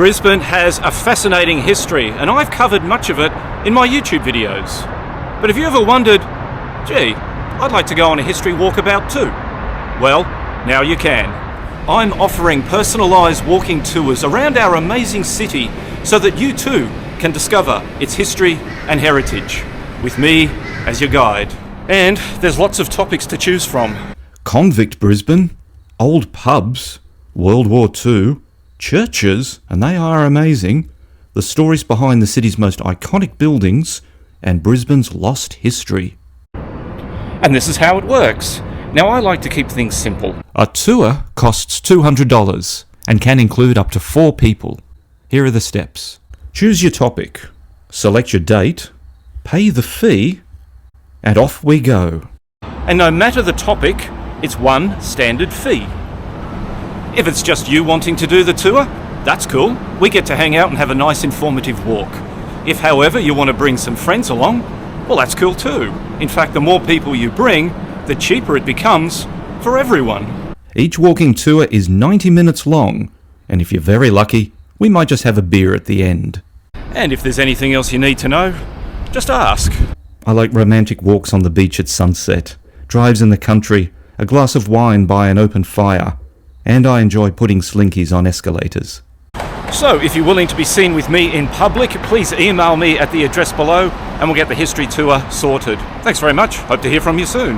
Brisbane has a fascinating history, and I've covered much of it in my YouTube videos. But have you ever wondered, gee, I'd like to go on a history walkabout too? Well, now you can. I'm offering personalised walking tours around our amazing city so that you too can discover its history and heritage, with me as your guide. And there's lots of topics to choose from. Convict Brisbane, old pubs, World War II, churches, and they are amazing, the stories behind the city's most iconic buildings, and Brisbane's lost history. And this is how it works. Now, I like to keep things simple. A tour costs $200 and can include up to 4 people. Here are the steps. Choose your topic, select your date, pay the fee, and off we go. And no matter the topic, it's one standard fee. If it's just you wanting to do the tour, that's cool. We get to hang out and have a nice informative walk. If, however, you want to bring some friends along, well, that's cool too. In fact, the more people you bring, the cheaper it becomes for everyone. Each walking tour is 90 minutes long, and if you're very lucky, we might just have a beer at the end. And if there's anything else you need to know, just ask. I like romantic walks on the beach at sunset, drives in the country, a glass of wine by an open fire, and I enjoy putting slinkies on escalators. So, if you're willing to be seen with me in public, please email me at the address below and we'll get the history tour sorted. Thanks very much. Hope to hear from you soon.